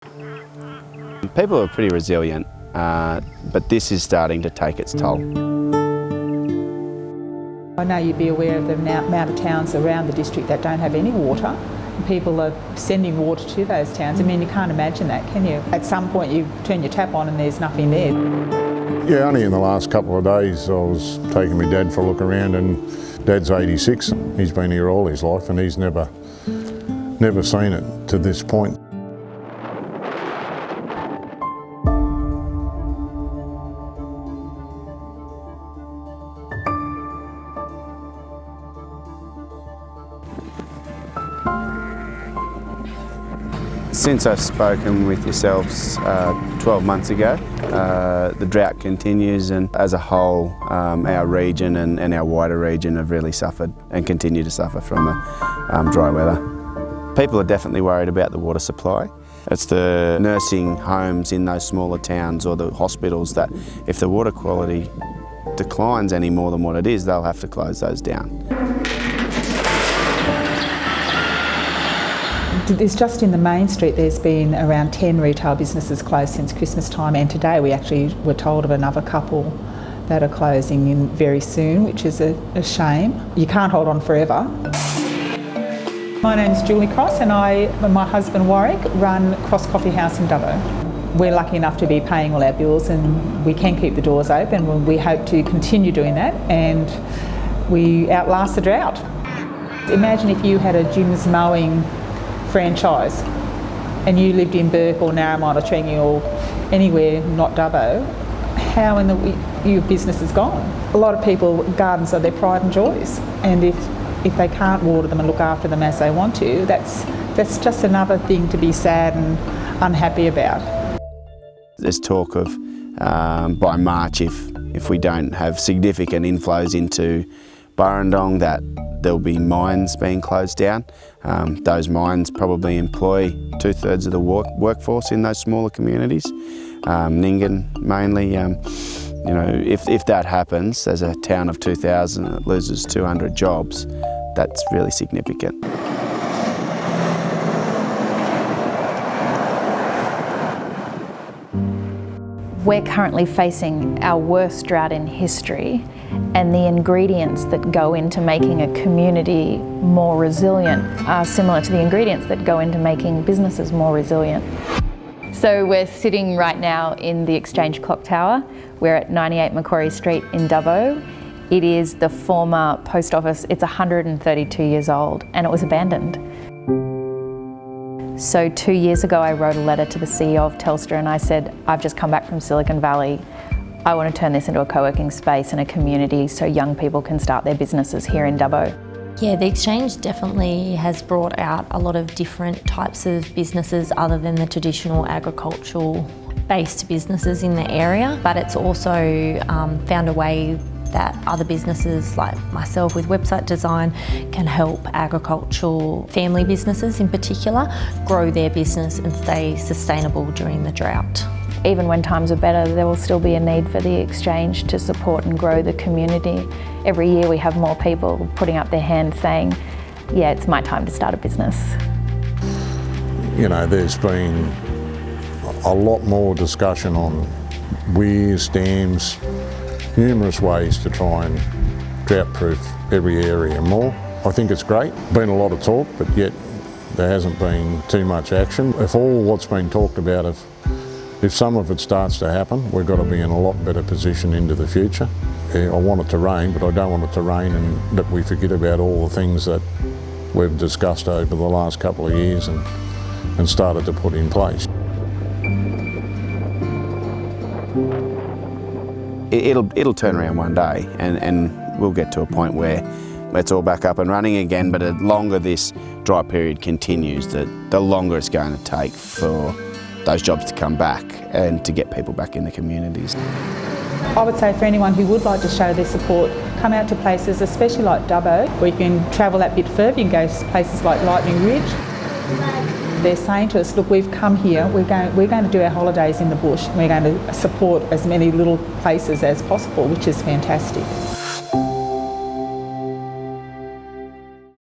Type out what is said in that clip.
People are pretty resilient, but this is starting to take its toll. I know you'd be aware of the amount of towns around the district that don't have any water. People are sending water to those towns. I mean, you can't imagine that, can you? At some point you turn your tap on and there's nothing there. Yeah, only in the last couple of days I was taking my dad for a look around, and Dad's 86. He's been here all his life and he's never seen it to this point. Since I've spoken with yourselves 12 months ago, the drought continues, and as a whole our region and our wider region have really suffered and continue to suffer from the dry weather. People are definitely worried about the water supply. It's the nursing homes in those smaller towns or the hospitals that if the water quality declines any more than what it is, they'll have to close those down. There's just in the main street there's been around 10 retail businesses closed since Christmas time, and today we actually were told of another couple that are closing in very soon, which is a shame. You can't hold on forever. My name's Julie Cross and I and my husband Warwick run Cross Coffee House in Dubbo. We're lucky enough to be paying all our bills and we can keep the doors open, and we hope to continue doing that and we outlast the drought. Imagine if you had a Jim's Mowing franchise and you lived in Burke or Narromine or Trengy or anywhere not Dubbo, how in your business is gone? A lot of people, gardens are their pride and joys, and if they can't water them and look after them as they want to, that's just another thing to be sad and unhappy about. There's talk of by March, if we don't have significant inflows into Burrendong, that there'll be mines being closed down. Those mines probably employ 2/3 of the workforce in those smaller communities. Nyngan mainly. You know, if that happens, as a town of 2,000 that loses 200 jobs, that's really significant. We're currently facing our worst drought in history, and the ingredients that go into making a community more resilient are similar to the ingredients that go into making businesses more resilient. So we're sitting right now in the Exchange Clock Tower. We're at 98 Macquarie Street in Dubbo. It is the former post office. It's 132 years old and it was abandoned. So 2 years ago I wrote a letter to the CEO of Telstra and I said, I've just come back from Silicon Valley. I want to turn this into a co-working space and a community so young people can start their businesses here in Dubbo. Yeah, the Exchange definitely has brought out a lot of different types of businesses other than the traditional agricultural based businesses in the area, but it's also found a way that other businesses like myself with website design can help agricultural family businesses in particular grow their business and stay sustainable during the drought. Even when times are better, there will still be a need for the Exchange to support and grow the community. Every year we have more people putting up their hands saying, yeah, it's my time to start a business. You know, there's been a lot more discussion on weirs, dams, numerous ways to try and drought-proof every area more. I think it's great. Been a lot of talk, but yet there hasn't been too much action. If all what's been talked about, if some of it starts to happen, we've got to be in a lot better position into the future. I want it to rain, but I don't want it to rain and that we forget about all the things that we've discussed over the last couple of years and started to put in place. It'll turn around one day and we'll get to a point where it's all back up and running again, but the longer this dry period continues, the longer it's going to take for those jobs to come back and to get people back in the communities. I would say for anyone who would like to show their support, come out to places, especially like Dubbo, where you can travel that bit further. You can go to places like Lightning Ridge. They're saying to us, look, we've come here, we're going to do our holidays in the bush, we're going to support as many little places as possible, which is fantastic.